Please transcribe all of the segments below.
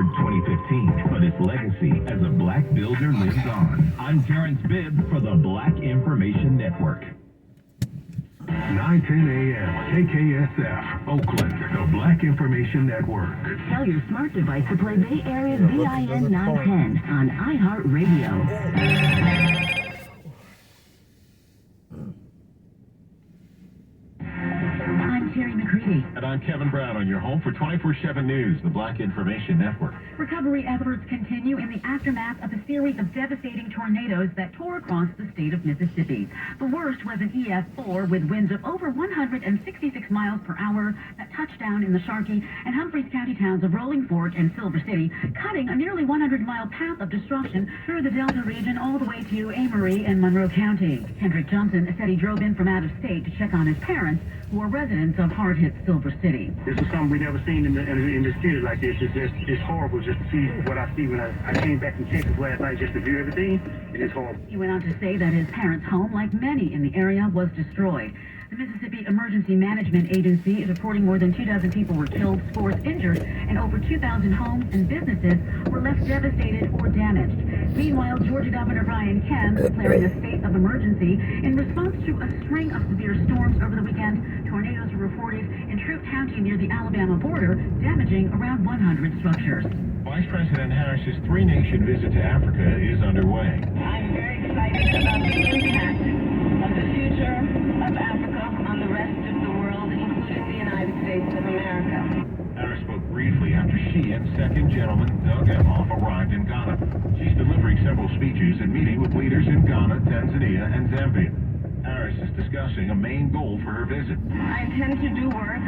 Pittsburgh 2015, but its legacy as a black builder lives on. I'm Terrence Bibb for the Black Information Network. 9:10 a.m. KKSF, Oakland, the Black Information Network. Tell your smart device to play Bay Area's BIN 910 on iHeartRadio. And I'm Kevin Brown on your home for 24/7 News, the Black Information Network. Recovery efforts continue in the aftermath of a series of devastating tornadoes that tore across the state of Mississippi. The worst was an EF4 with winds of over 166 miles per hour that touched down in the Sharkey and Humphreys County towns of Rolling Fork and Silver City, cutting a nearly 100-mile path of destruction through the Delta region all the way to Amory and Monroe County. Hendrick Johnson said he drove in from out of state to check on his parents, who are residents of hard-hit Silver City. This is something we never seen in the city like this. It's horrible just to see what I see when I came back from Texas last night just to view everything. It is horrible. He went on to say that his parents' home, like many in the area, was destroyed. The Mississippi Emergency Management Agency is reporting more than 2,000 people were killed, scores injured, and over 2,000 homes and businesses were left devastated or damaged. Meanwhile, Georgia Governor Brian Kemp declaring a state of emergency in response to a string of severe storms over the weekend. Tornadoes were reported in Troup County near the Alabama border, damaging around 100 structures. Vice President Harris's three-nation visit to Africa is underway. I'm very excited about the impact of the future of Africa on the rest of the world, including the United States of America. Harris spoke briefly after she and Second Gentleman Doug Emhoff arrived in Ghana. She's delivering several speeches and meeting with leaders in Ghana, Tanzania, and Zambia. Harris is discussing a main goal for her visit. I intend to do work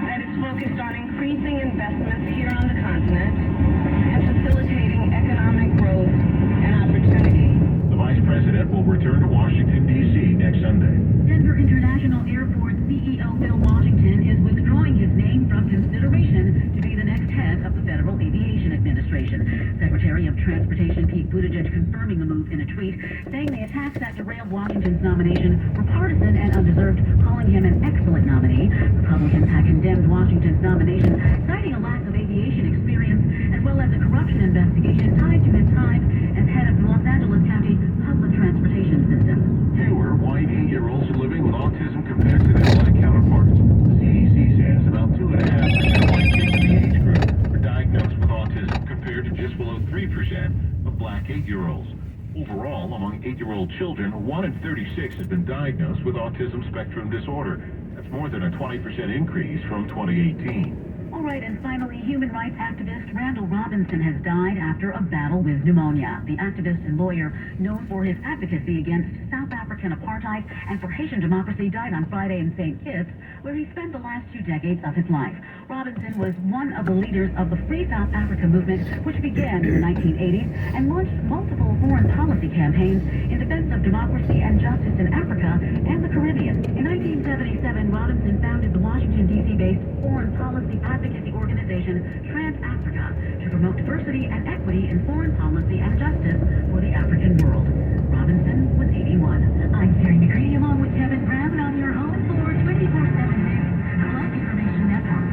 that is focused on increasing investments here on the continent and facilitating economic growth and opportunity. The Vice President will return to Washington, D.C. next Sunday. Denver International Airport CEO Bill Washington is withdrawing his name from consideration to be the next head of the Federal Aviation Administration. Secretary of Transportation Pete Buttigieg confirming the move in a tweet, saying the attacks that derailed Washington's nomination were partisan and undeserved, calling him an excellent nominee. Republicans had condemned Washington's nomination, citing a lack of aviation experience, as well as a corruption investigation tied to his time as head of the Los Angeles County Public Transportation System. Fewer white 8-year-olds are living with autism compared to their black counterparts. The CDC says about 2.5% of white kids in the age group are diagnosed with autism compared to just below 3% of black 8-year-olds. Overall, among 8-year-old children, 1 in 36 has been diagnosed with autism spectrum disorder. That's more than a 20% increase from 2018. All right, and finally, human rights activist Randall Robinson has died after a battle with pneumonia. The activist and lawyer, known for his advocacy against South African apartheid and for Haitian democracy, died on Friday in St. Kitts, where he spent the last 2 decades of his life. Robinson was one of the leaders of the Free South Africa movement, which began in the 1980s and launched multiple foreign policy campaigns in defense of democracy and justice in Africa and the Caribbean. In 1977, Robinson founded the Washington, D.C.-based foreign policy advocacy organization Trans-Africa to promote diversity and equity in foreign policy and justice for the African world. Robinson was 81. I'm Terry McCready along with Kevin Brown on your home for 24/7 News, the Black Information Network.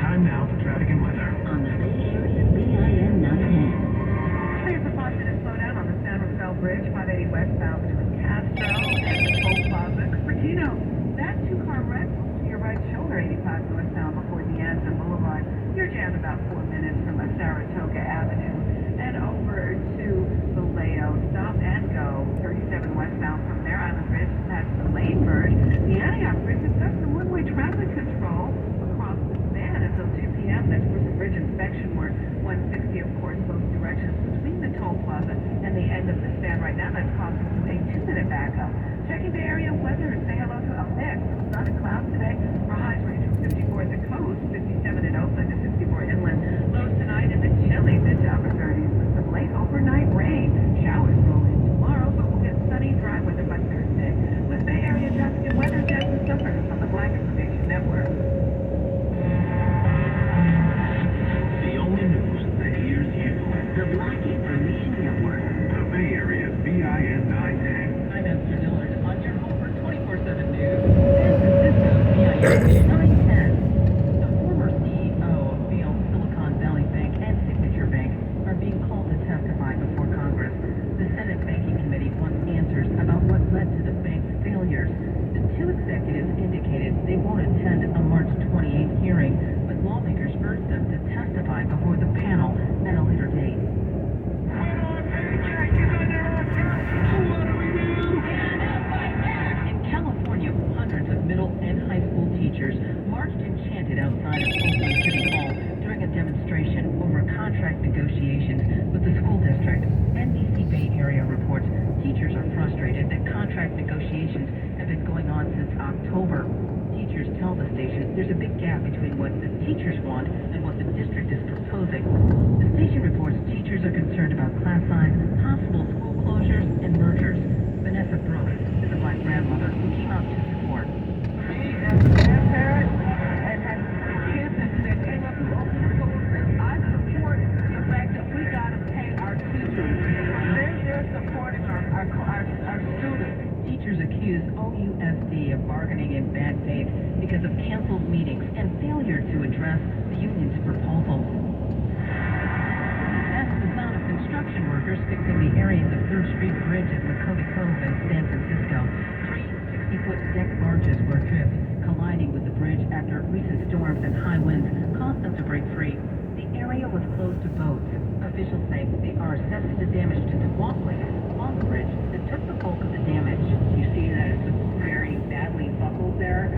Time now for traffic and weather. On the Bay Area's BIN 910. There's a 5-minute slowdown on the San Rafael Bridge, 580 westbound between Castro and Toll Plaza, Cupertino. That 2-car wreck to your right shoulder, 85 northbound before the end of Bolivar. You're jammed about 4 minutes from Saratoga Avenue and over to Vallejo. Stop and go, 37 westbound from their Island Bridge past the Lane Bridge. The Antioch Bridge has got some one-way traffic control across the span until 2 p.m. That's for some bridge inspection work. 160, of course, both directions between the toll plaza and the end of the span. Right now, that's causing a 2-minute backup. Checking the area weather and say hello to a mix of sun and clouds today. Our highs range from 54 at the coast, 57 in Oakland, and 54 inland. Lows tonight in the chilly mid-to-upper 30s with some late overnight rain. Showers roll in tomorrow, but we'll get sunny, dry weather by Thursday. With Bay Area traffic and weather, Jasmine Suffers on the Black Information Network. The only news that hears you. The Black Information Network. The Bay Area's BIN 910. I'm Esther Dillard on your home for 24/7 News. San Francisco's BIN there's a big gap between what the teachers want and what the district is proposing. The station reports teachers are concerned about class size, possible school closures, and mergers. Vanessa Brooks is a Black grandmother who came out to support. Me as a grandparent and has kids that came up through open schools, I support the fact that we got to pay our teachers. They're supporting our students. Teachers accuse OUSD of bargaining in bad faith because of canceled meetings and failure to address the union's proposals. That's the sound of construction workers fixing the areas of 3rd Street Bridge at Lakota Cove in San Francisco. 3 60-foot deck barges were adrift, colliding with the bridge after recent storms and high winds caused them to break free. The area was closed to boats. Officials say they are assessing the damage to the walkways along the bridge that took the bulk of the damage. You see that it's very badly buckled there.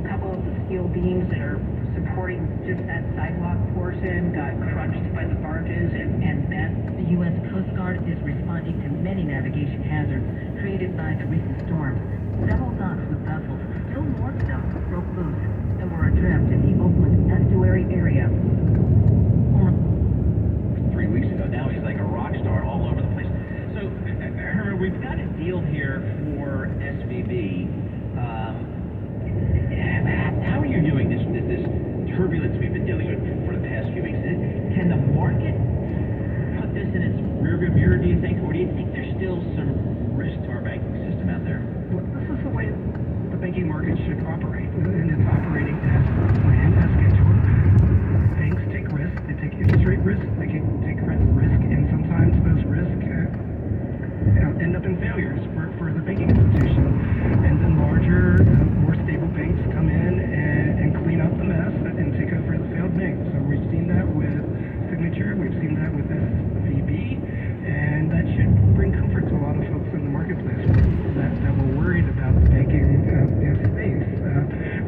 A couple of the steel beams that are supporting just that sidewalk portion got crunched by the barges and bent. The U.S. Coast Guard is responding to many navigation hazards created by the recent storms. Several docks with vessels still moored to them broke loose and were adrift in the Oakland estuary area. 3 weeks ago, now he's like a rock star all over the place. So, Herman, we've got a deal here for SVB. How are you doing this turbulence we've been dealing with for the past few weeks? Can the market put this in its rearview mirror, do you think? Or do you think there's still some risk to our banking system out there? Well, this is the way the banking market should operate, and it's operating as planned, as scheduled. Banks take risks. They take interest rate risk. They can take credit risk, and sometimes those risks end up in failures for the banking institution. And then larger, more stable banks come in and clean up the mess and take over the failed banks. So we've seen that with Signature. We've seen that with SVB, and that should bring comfort to a lot of folks in the marketplace that were worried about the banking space.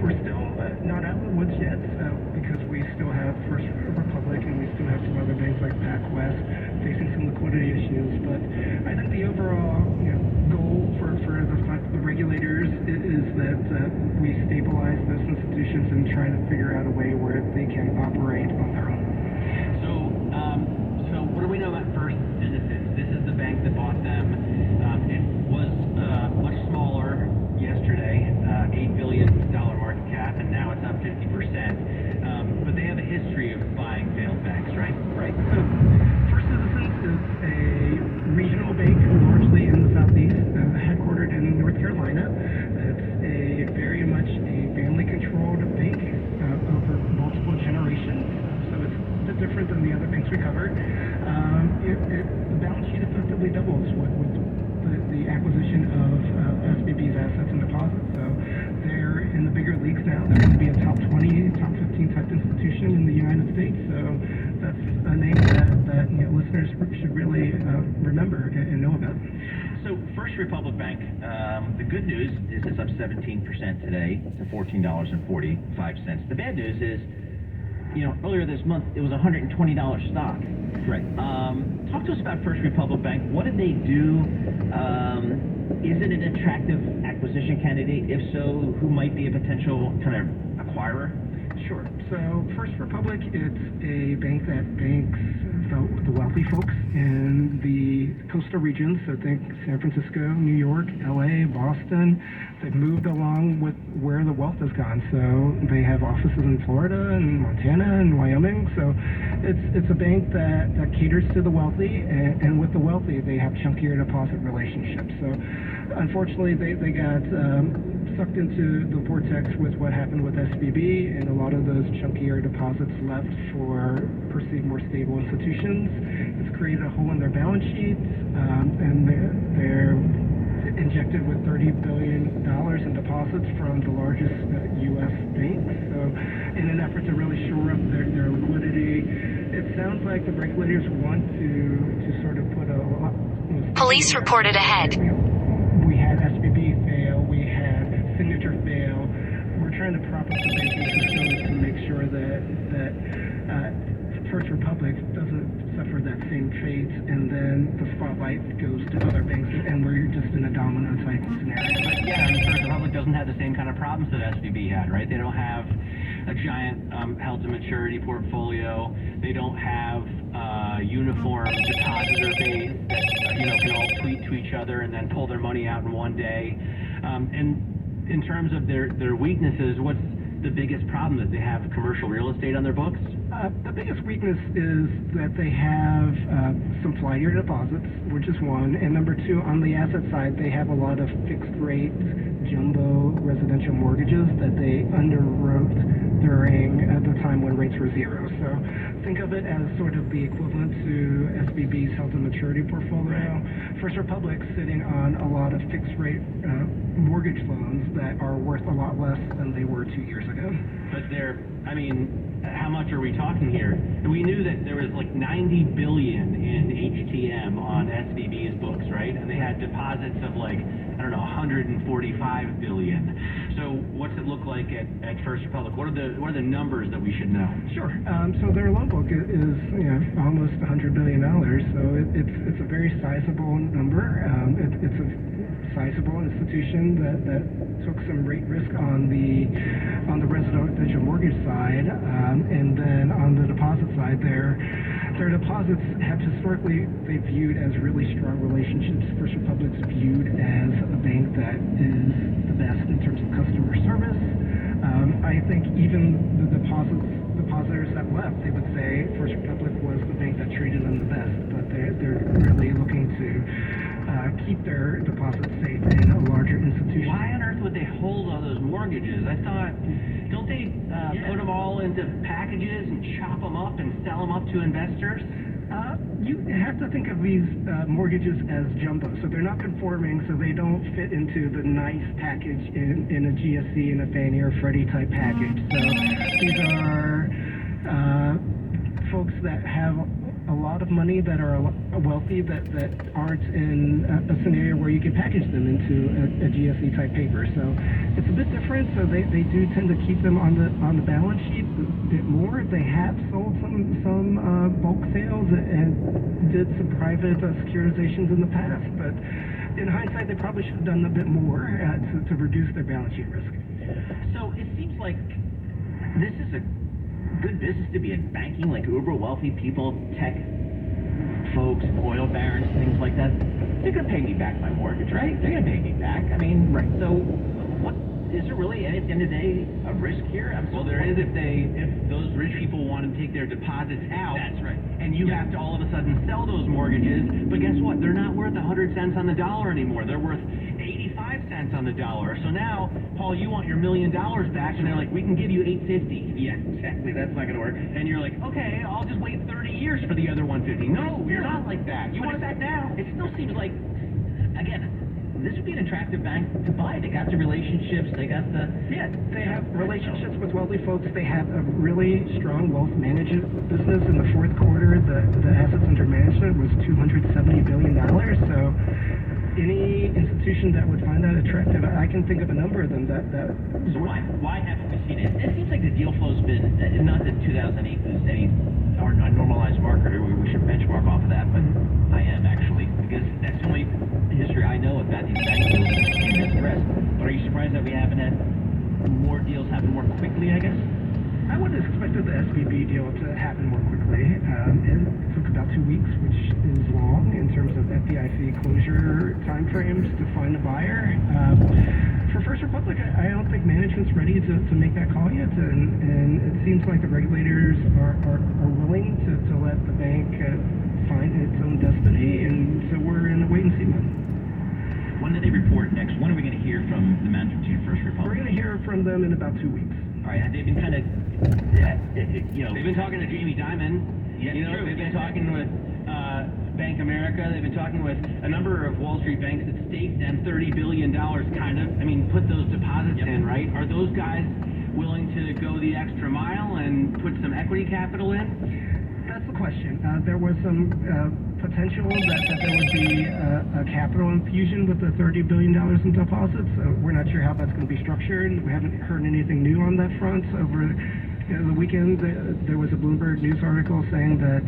We're still not out of the woods yet because we still have First Republic and we still have some other banks like PacWest facing some liquidity issues. But I think the overall goal for the regulators is that we stabilize those institutions and try to figure out a way where they can operate on their own. So what do we know about First Citizens? This is the bank that bought them. It was much smaller yesterday, $8 billion market cap, and now it's up 50%. But they have a history of buying failed banks, right? Right. So First Citizens is a regional bank, largely in the Southeast, headquartered in North Carolina. It's very much a family-controlled bank over multiple generations. So it's a bit different than the other banks we covered. The balance sheet effectively doubles with the acquisition of SVB's assets and deposits. So they're in the bigger leagues now. They're going to be a top 20, top 15 type institution in the United States. So that's a name that listeners should really remember and know about. So First Republic Bank, the good news is it's up 17% today to $14.45. The bad news is, earlier this month it was a $120 stock. Right. Talk to us about First Republic Bank. What did they do? Is it an attractive acquisition candidate? If so, who might be a potential kind of acquirer? Sure. So First Republic, it's a bank that banks the wealthy folks in the coastal regions. So think San Francisco, New York, LA, Boston. They've moved along with where the wealth has gone. So they have offices in Florida and Montana and Wyoming. So it's a bank that caters to the wealthy, and with the wealthy, they have chunkier deposit relationships. So unfortunately, they got sucked into the vortex with what happened with SVB, and a lot of those chunkier deposits left for perceived more stable institutions. It's created a hole in their balance sheets, and they're injected with $30 billion in deposits from the largest U.S. banks. So in an effort to really shore up their liquidity, it sounds like the regulators want to sort of put a lot... Police reported ahead. We had SVB fail, we had Signature fail. We're trying to prop up the banking system to make sure that First Republic doesn't suffer that same fate, and then the spotlight goes to other banks, and we're just in a domino type scenario. But yeah, First Republic doesn't have the same kind of problems that SVB had, right? They don't have a giant held-to-maturity portfolio. They don't have uniform depositor base that can all tweet to each other and then pull their money out in one day. And in terms of their weaknesses, what's the biggest problem that they have? Commercial real estate on their books? The biggest weakness is that they have some flightier deposits, which is one, and number two, on the asset side, they have a lot of fixed-rate jumbo residential mortgages that they underwrote during the time when rates were zero. So think of it as sort of the equivalent to SVB's held-to-maturity portfolio. First Republic sitting on a lot of fixed-rate mortgage loans that are worth a lot less than they were 2 years ago. But how much are we talking here? We knew that there was like $90 billion in HTM on SVB's books, right? And they had deposits of like, I don't know, $145 billion. So what's it look like at First Republic? What are the numbers that we should know? Sure. So their loan book is almost $100 billion. So it's a very sizable number. It's a sizable institution that took some rate risk on the residential mortgage side, and then on the deposit side, their deposits have historically they viewed as really strong relationships. First Republic's viewed as a bank that is the best in terms of customer service. I think even the depositors that left, they would say First Republic was the bank that treated them the best, but they're really looking to keep their deposits safe in a larger institution. Why on earth would they hold all those mortgages? I thought, don't they put them all into packages and chop them up and sell them up to investors? You have to think of these mortgages as jumbo, so they're not conforming, so they don't fit into the nice package in a GSE and a Fannie or Freddie type package. So these are folks that have a lot of money, that are wealthy, that aren't in a scenario where you can package them into a GSE type paper. So it's a bit different. So they do tend to keep them on the balance sheet a bit more. They have sold some bulk sales and did some private securitizations in the past, but in hindsight, they probably should have done a bit more to reduce their balance sheet risk. So it seems like this is a good business to be in banking, like uber wealthy people, tech folks, oil barons, things like that. They're going to pay me back my mortgage, right? They're going to pay me back. I mean, right. So what is there really, at the end of the day, a risk here? Well, there is if those rich people want to take their deposits out. That's right. And you have to all of a sudden sell those mortgages. But guess what? They're not worth 100 cents on the dollar anymore. They're worth 85 cents on the dollar. So now, Paul, you want your $1 million back, and they're like, we can give you $850. Yeah, exactly. That's not going to work. And you're like, okay, I'll just wait 30 years for the other $150. No, you're not like that. You want it back now. It still seems like, again, this would be an attractive bank to buy. They got the relationships. They got the... Yeah, they have relationships with wealthy folks. They have a really strong wealth management business. In the fourth quarter, the assets under management was $270 billion. So any institution that would find that attractive, I can think of a number of them that So why haven't we seen it? It seems like the deal flow's been, not that 2008 was any a normalized market, or we should benchmark off of that, but I am actually, because that's the only history I know about these bank deals in this press. But are you surprised that we haven't had more deals happen more quickly, I guess? I would have expected the SVB deal to happen more quickly. It took about 2 weeks, which is long in terms of FDIC closure timeframes to find a buyer. For First Republic, I don't think management's ready to make that call yet, and it seems like the regulators are willing to let the bank find its own destiny, and so we're in a wait-and-see mode. When do they report next? When are we going to hear from the management team of First Republic? We're going to hear from them in about 2 weeks. All right, they've been kind of, they've been talking to Jamie Dimon. Yeah, they've been talking with Bank America. They've been talking with a number of Wall Street banks that staked them $30 billion, kind of. I mean, put those deposits in, right? Are those guys willing to go the extra mile and put some equity capital in? That's the question. There was some potential that there would be a capital infusion with the $30 billion in deposits. We're not sure how that's going to be structured. We haven't heard anything new on that front. Over the weekend, there was a Bloomberg News article saying that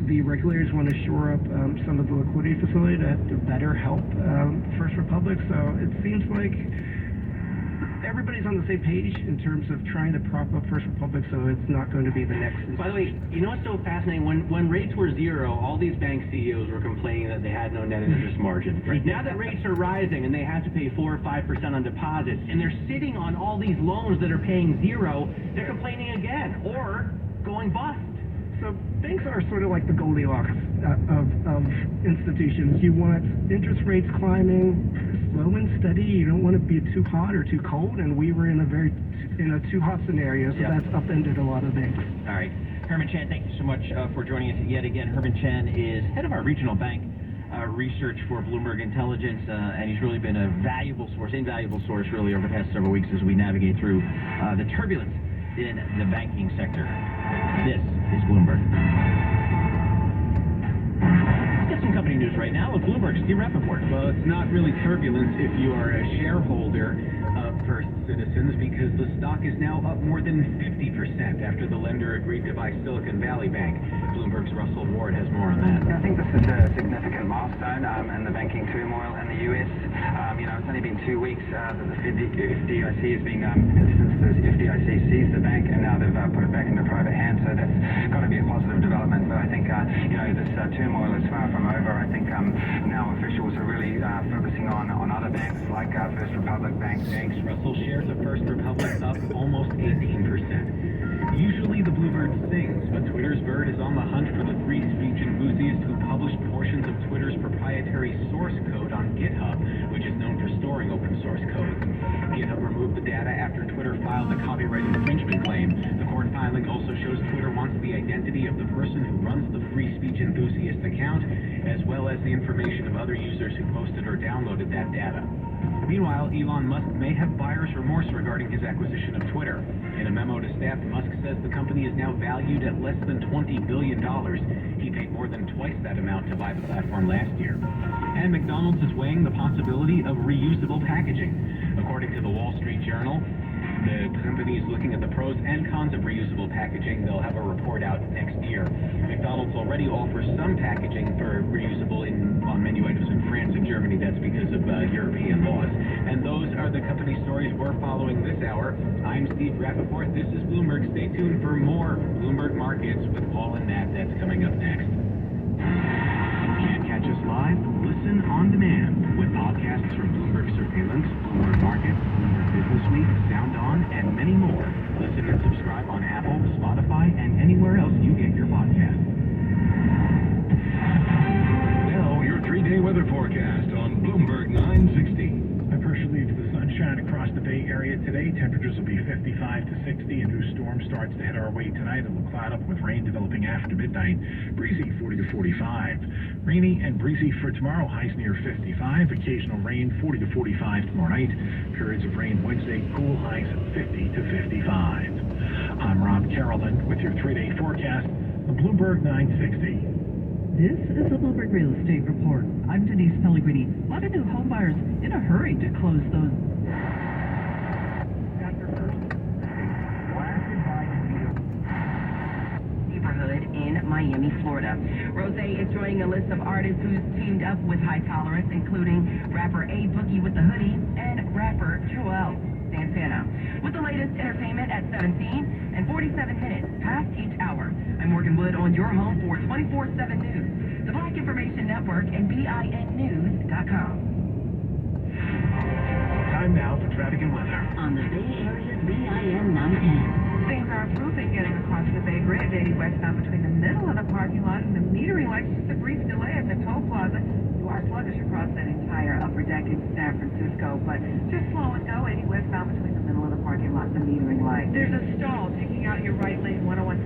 the regulators want to shore up some of the liquidity facility to better help First Republic. So it seems like everybody's on the same page in terms of trying to prop up First Republic, so it's not going to be the next. By the way, you know what's so fascinating? When rates were zero, all these bank CEOs were complaining that they had no net interest margin. Right. Now that rates are rising and they have to pay 4 or 5% on deposits, and they're sitting on all these loans that are paying zero, they're complaining again or going bust. So banks are sort of like the Goldilocks of institutions. You want interest rates climbing slow and steady. You don't want to be too hot or too cold, and we were in a too hot scenario, so that's upended a lot of banks. All right. Herman Chan, thank you so much for joining us yet again. Herman Chan is head of our regional bank research for Bloomberg Intelligence, and he's really been a invaluable source really over the past several weeks as we navigate through the turbulence in the banking sector. This is Bloomberg. Let's get some company news right now with Bloomberg's Steve Rappaport. Well, it's not really turbulence if you are a shareholder of First Citizens, because the stock is now up more than 50% after the lender agreed to buy Silicon Valley Bank. Bloomberg's Russell Ward has more on that. I think this is a significant milestone in the banking turmoil in the U.S. It's only been 2 weeks that the FDIC has been, since the FDIC seized the bank, and now they've put it back into private hands, so that's got to be a positive development. But I think, this turmoil is far from over. I think now officials are really focusing on other banks like First Republic Bank. Russell, shares of First Republic up almost 18%. Usually the bluebird sings, but Twitter's bird is on the hunt for the free speech enthusiast who published portions of Twitter's proprietary source code on GitHub, which is known for storing open source code. GitHub removed the data after Twitter filed a copyright infringement claim. The court filing also shows Twitter wants the identity of the person who runs the free speech enthusiast account, as well as the information of other users who posted or downloaded that data. Meanwhile, Elon Musk may have buyer's remorse regarding his acquisition of Twitter. In a memo to staff, Musk says the company is now valued at less than $20 billion. He paid more than twice that amount to buy the platform last year. And McDonald's is weighing the possibility of reusable packaging. According to the Wall Street Journal, the company is looking at the pros and cons of reusable packaging. They'll have a report out next year. McDonald's already offers some packaging for reusable on menu items in France and Germany. That's because of European laws. And those are the company stories we're following this hour. I'm Steve Rappaport. This is Bloomberg. Stay tuned for more Bloomberg Markets with Paul and Nat. That's coming up next. Can't catch us live? Listen on demand with podcasts from Bloomberg Surveillance, Bloomberg Markets, Bloomberg Business Week, Sound On, and many more. Listen and subscribe on Apple, Spotify, and anywhere else you get your podcasts. Now, your 3-day weather forecast on Bloomberg 960. I partially to the sunshine across the Bay Area today. Temperatures will be 55 to 60. A new storm starts to head our way tonight. It will cloud up with rain developing after midnight. Breezy 40 to 45. Rainy and breezy for tomorrow. Highs near 55. Occasional rain 40 to 45 tomorrow night. Periods of rain Wednesday. Cool highs 50 to 55. I'm Rob Carolyn with your 3-day forecast on Bloomberg 960. This is the Bloomberg Real Estate Report. I'm Denise Pellegrini. A lot of new homebuyers in a hurry to close those. Neighborhood in Miami, Florida. Rose is joining a list of artists who's teamed up with High Tolerance, including rapper A Boogie with the Hoodie and rapper Joel Santana. With the latest entertainment at 17 and 47 minutes past each hour. I'm Morgan Wood on your home for 24/7 News, the Black Information Network, and BINnews.com. Time now for traffic and weather. On the Bay Area's BIN 910. Things are improving getting across the Bay Bridge, 80 westbound between the middle of the parking lot and the metering light. Just a brief delay at the toll plaza. You are sluggish across that entire upper deck in San Francisco, but just slow and go, 80 westbound between the middle of the parking lot and the metering light. There's a stall taking out your right lane, 101